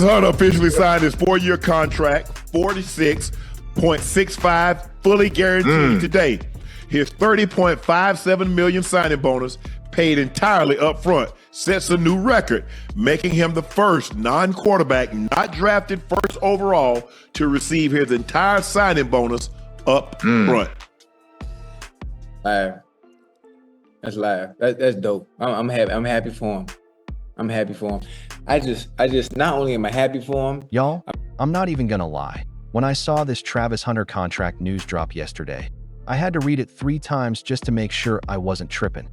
Hunter officially signed his 4-year contract, $46.65, fully guaranteed today. His $30.57 million signing bonus, paid entirely up front, sets a new record, making him the first non-quarterback not drafted first overall to receive his entire signing bonus up front. Live. That's live. That's dope. I'm happy. I'm happy for him. I'm happy for him. I just not only am I happy for him. Y'all, I'm not even gonna lie. When I saw this Travis Hunter contract news drop yesterday, I had to read it 3 times just to make sure I wasn't tripping.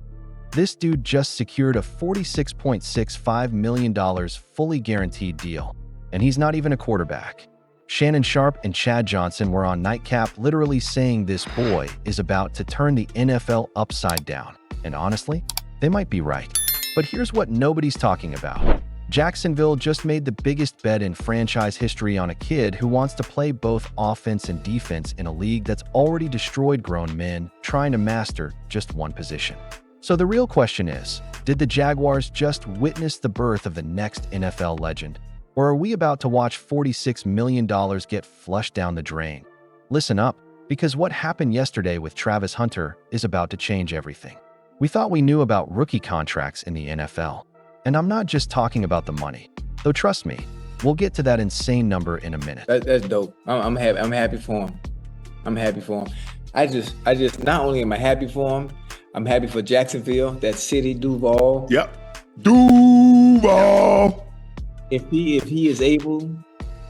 This dude just secured a $46.65 million fully guaranteed deal, and he's not even a quarterback. Shannon Sharpe and Chad Johnson were on Nightcap literally saying this boy is about to turn the NFL upside down. And honestly, they might be right. But here's what nobody's talking about. Jacksonville just made the biggest bet in franchise history on a kid who wants to play both offense and defense in a league that's already destroyed grown men trying to master just one position. So the real question is, did the Jaguars just witness the birth of the next NFL legend? Or are we about to watch $46 million get flushed down the drain? Listen up, because what happened yesterday with Travis Hunter is about to change everything. We thought we knew about rookie contracts in the NFL. And I'm not just talking about the money, though trust me, we'll get to that insane number in a minute. That's dope. I'm happy. I'm happy for him. I'm happy for him. I just not only am I happy for him, I'm happy for Jacksonville, that city, Duval. Yep. Duval. If he is able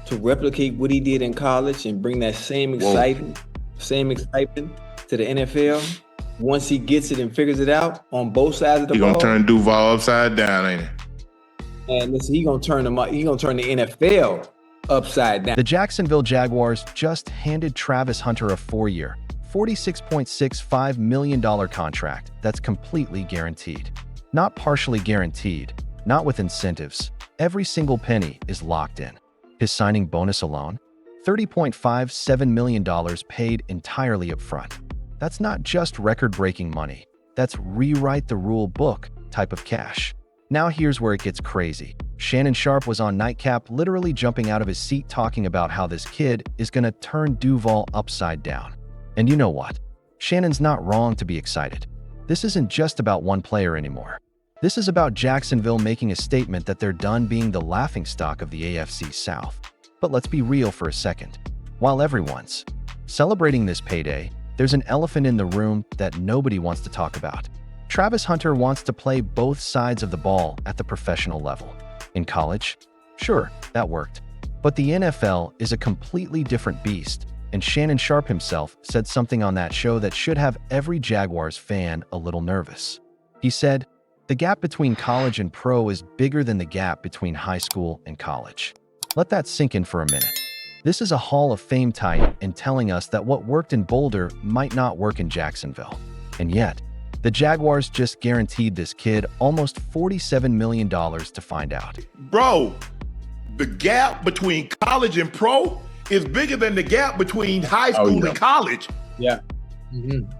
to replicate what he did in college and bring that same excitement to the NFL. Once he gets it and figures it out on both sides of the ball, he gonna turn Duval upside down, ain't he? And listen, he gonna turn the NFL upside down. The Jacksonville Jaguars just handed Travis Hunter a 4-year, $46.65 million contract that's completely guaranteed. Not partially guaranteed, not with incentives. Every single penny is locked in. His signing bonus alone, $30.57 million paid entirely up front. That's not just record-breaking money. That's rewrite the rule book type of cash. Now here's where it gets crazy. Shannon Sharpe was on Nightcap literally jumping out of his seat talking about how this kid is gonna turn Duval upside down. And you know what? Shannon's not wrong to be excited. This isn't just about one player anymore. This is about Jacksonville making a statement that they're done being the laughingstock of the AFC South. But let's be real for a second. While everyone's celebrating this payday, there's an elephant in the room that nobody wants to talk about. Travis Hunter wants to play both sides of the ball at the professional level. In college, sure, that worked. But the NFL is a completely different beast, and Shannon Sharpe himself said something on that show that should have every Jaguars fan a little nervous. He said, "The gap between college and pro is bigger than the gap between high school and college." Let that sink in for a minute. This is a Hall of Fame type and telling us that what worked in Boulder might not work in Jacksonville. And yet, the Jaguars just guaranteed this kid almost $47 million to find out. Bro, the gap between college and pro is bigger than the gap between high school and college. Yeah. Mm-hmm.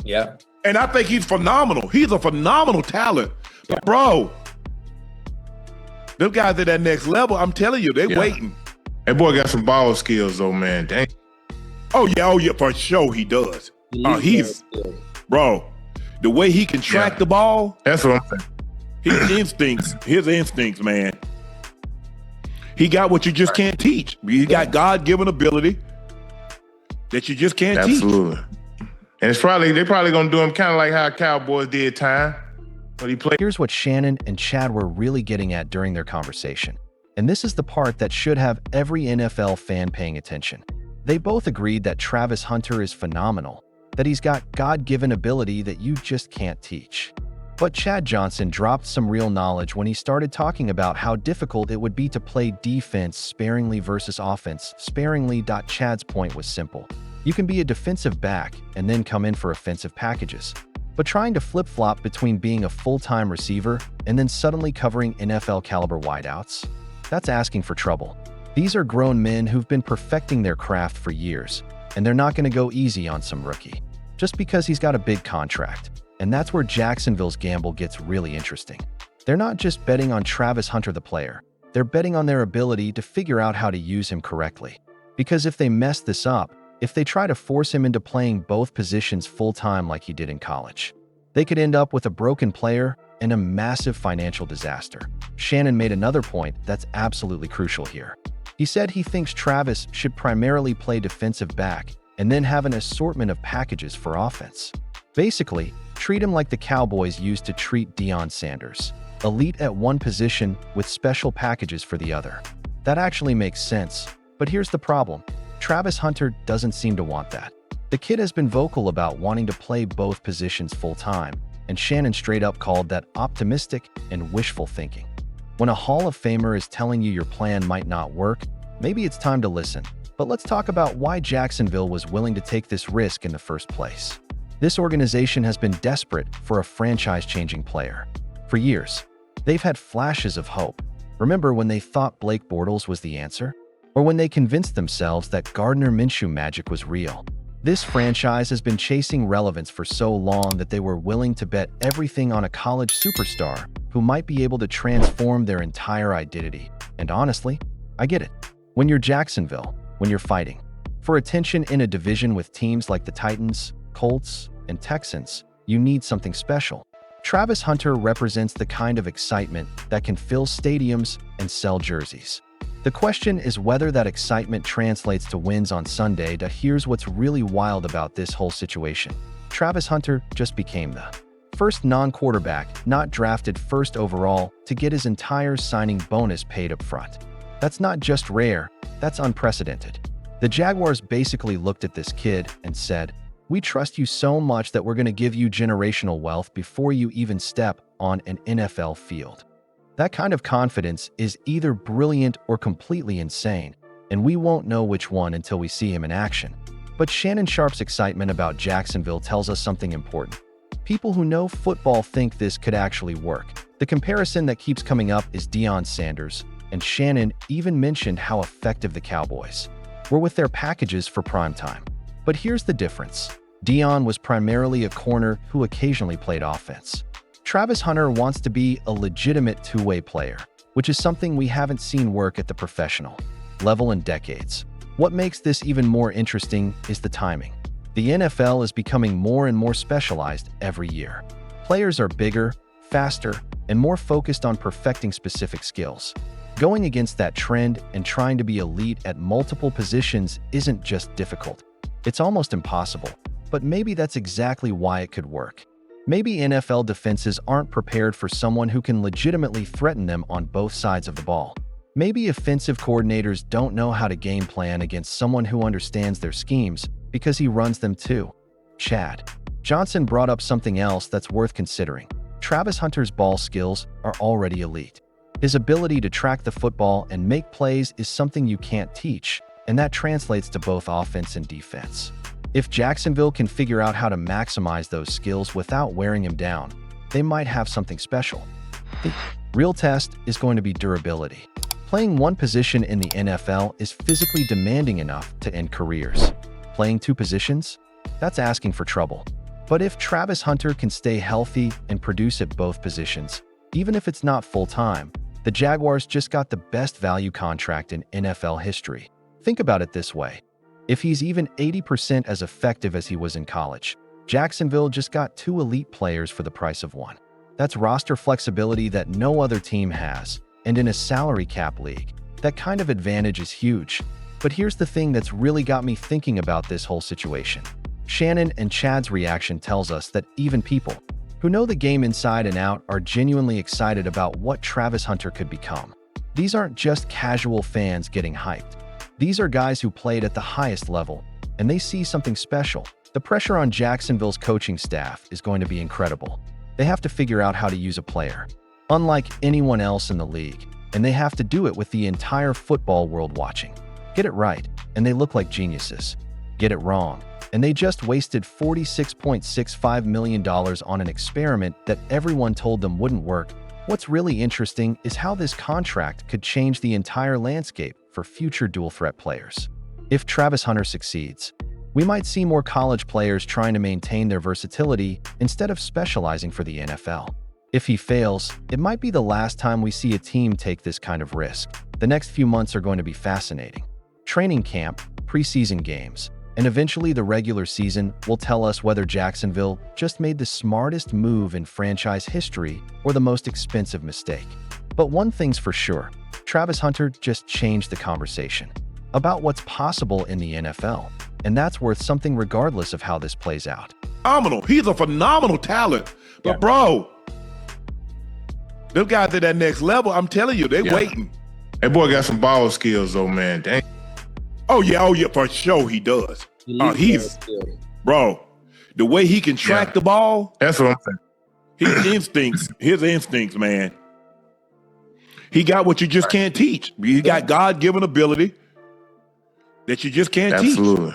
Yeah. And I think he's phenomenal. He's a phenomenal talent. But bro, them guys at that next level, I'm telling you, they're waiting. That boy got some ball skills though, man. Dang. Oh yeah, for sure he does. Bro, the way he can track the ball. That's what I'm saying. His instincts, man. He got what you just can't teach. He got God-given ability that you just can't teach. Absolutely. And they're probably gonna do him kind of like how Cowboys did time when he played. Here's what Shannon and Chad were really getting at during their conversation. And this is the part that should have every NFL fan paying attention. They both agreed that Travis Hunter is phenomenal, that he's got God-given ability that you just can't teach. But Chad Johnson dropped some real knowledge when he started talking about how difficult it would be to play defense sparingly versus offense sparingly. Chad's point was simple. You can be a defensive back and then come in for offensive packages. But trying to flip-flop between being a full-time receiver and then suddenly covering NFL-caliber wideouts? That's asking for trouble. These are grown men who've been perfecting their craft for years, and they're not going to go easy on some rookie, just because he's got a big contract. And that's where Jacksonville's gamble gets really interesting. They're not just betting on Travis Hunter the player, They're betting on their ability to figure out how to use him correctly. Because if they mess this up, if they try to force him into playing both positions full-time like he did in college, they could end up with a broken player and a massive financial disaster. Shannon made another point that's absolutely crucial here. He said he thinks Travis should primarily play defensive back and then have an assortment of packages for offense. Basically, treat him like the Cowboys used to treat Deion Sanders, elite at one position with special packages for the other. That actually makes sense, but here's the problem. Travis Hunter doesn't seem to want that. The kid has been vocal about wanting to play both positions full-time, and Shannon straight up called that optimistic and wishful thinking. When a Hall of Famer is telling you your plan might not work, maybe it's time to listen. But let's talk about why Jacksonville was willing to take this risk in the first place. This organization has been desperate for a franchise-changing player. For years, they've had flashes of hope. Remember when they thought Blake Bortles was the answer? Or when they convinced themselves that Gardner Minshew magic was real? This franchise has been chasing relevance for so long that they were willing to bet everything on a college superstar who might be able to transform their entire identity. And honestly, I get it. When you're Jacksonville, when you're fighting for attention in a division with teams like the Titans, Colts, and Texans, you need something special. Travis Hunter represents the kind of excitement that can fill stadiums and sell jerseys. The question is whether that excitement translates to wins on Sunday. Here's what's really wild about this whole situation. Travis Hunter just became the first non-quarterback not drafted first overall to get his entire signing bonus paid up front. That's not just rare, that's unprecedented. The Jaguars basically looked at this kid and said, "We trust you so much that we're going to give you generational wealth before you even step on an NFL field." That kind of confidence is either brilliant or completely insane, and we won't know which one until we see him in action. But Shannon Sharpe's excitement about Jacksonville tells us something important. People who know football think this could actually work. The comparison that keeps coming up is Deion Sanders, and Shannon even mentioned how effective the Cowboys were with their packages for primetime. But here's the difference. Deion was primarily a corner who occasionally played offense. Travis Hunter wants to be a legitimate two-way player, which is something we haven't seen work at the professional level in decades. What makes this even more interesting is the timing. The NFL is becoming more and more specialized every year. Players are bigger, faster, and more focused on perfecting specific skills. Going against that trend and trying to be elite at multiple positions isn't just difficult. It's almost impossible, but maybe that's exactly why it could work. Maybe NFL defenses aren't prepared for someone who can legitimately threaten them on both sides of the ball. Maybe offensive coordinators don't know how to game plan against someone who understands their schemes because he runs them too. Chad Johnson brought up something else that's worth considering. Travis Hunter's ball skills are already elite. His ability to track the football and make plays is something you can't teach, and that translates to both offense and defense. If Jacksonville can figure out how to maximize those skills without wearing him down, they might have something special. The real test is going to be durability. Playing one position in the NFL is physically demanding enough to end careers. Playing two positions? That's asking for trouble. But if Travis Hunter can stay healthy and produce at both positions, even if it's not full-time, the Jaguars just got the best value contract in NFL history. Think about it this way. If he's even 80% as effective as he was in college, Jacksonville just got two elite players for the price of one. That's roster flexibility that no other team has, and in a salary cap league, that kind of advantage is huge. But here's the thing that's really got me thinking about this whole situation. Shannon and Chad's reaction tells us that even people who know the game inside and out are genuinely excited about what Travis Hunter could become. These aren't just casual fans getting hyped. These are guys who played at the highest level, and they see something special. The pressure on Jacksonville's coaching staff is going to be incredible. They have to figure out how to use a player, unlike anyone else in the league, and they have to do it with the entire football world watching. Get it right, and they look like geniuses. Get it wrong, and they just wasted $46.65 million on an experiment that everyone told them wouldn't work. What's really interesting is how this contract could change the entire landscape for future dual-threat players. If Travis Hunter succeeds, we might see more college players trying to maintain their versatility instead of specializing for the NFL. If he fails, it might be the last time we see a team take this kind of risk. The next few months are going to be fascinating. Training camp, preseason games, and eventually the regular season will tell us whether Jacksonville just made the smartest move in franchise history or the most expensive mistake. But one thing's for sure, Travis Hunter just changed the conversation about what's possible in the NFL, and that's worth something regardless of how this plays out. Phenomenal. He's a phenomenal talent. But bro, them guys at that next level, I'm telling you, they're waiting. That boy got some ball skills though, man. Dang. Oh yeah, for sure he does. Bro, the way he can track the ball. That's what I'm saying. His instincts, man. He got what you just can't teach. He got God-given ability that you just can't teach. Absolutely.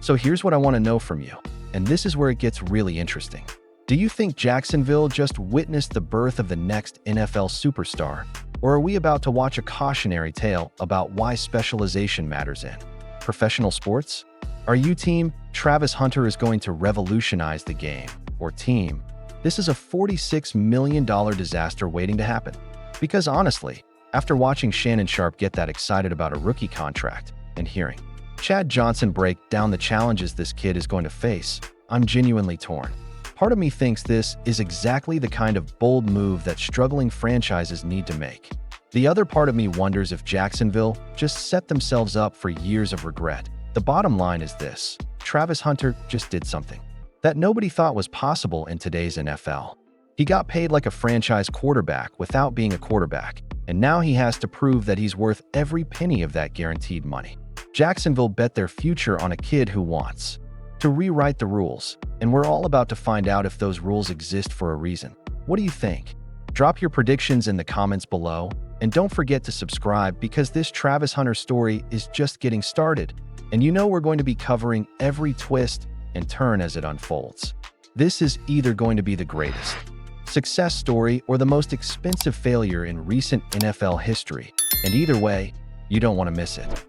So here's what I want to know from you, and this is where it gets really interesting. Do you think Jacksonville just witnessed the birth of the next NFL superstar, or are we about to watch a cautionary tale about why specialization matters in professional sports? Are you team Travis Hunter is going to revolutionize the game, or team this is a $46 million disaster waiting to happen? Because honestly, after watching Shannon Sharpe get that excited about a rookie contract and hearing Chad Johnson break down the challenges this kid is going to face, I'm genuinely torn. Part of me thinks this is exactly the kind of bold move that struggling franchises need to make. The other part of me wonders if Jacksonville just set themselves up for years of regret. The bottom line is this: Travis Hunter just did something that nobody thought was possible in today's NFL. He got paid like a franchise quarterback without being a quarterback, and now he has to prove that he's worth every penny of that guaranteed money. Jacksonville bet their future on a kid who wants to rewrite the rules, and we're all about to find out if those rules exist for a reason. What do you think? Drop your predictions in the comments below, and don't forget to subscribe because this Travis Hunter story is just getting started, and you know we're going to be covering every twist and turn as it unfolds. This is either going to be the greatest success story or the most expensive failure in recent NFL history, and either way, you don't want to miss it.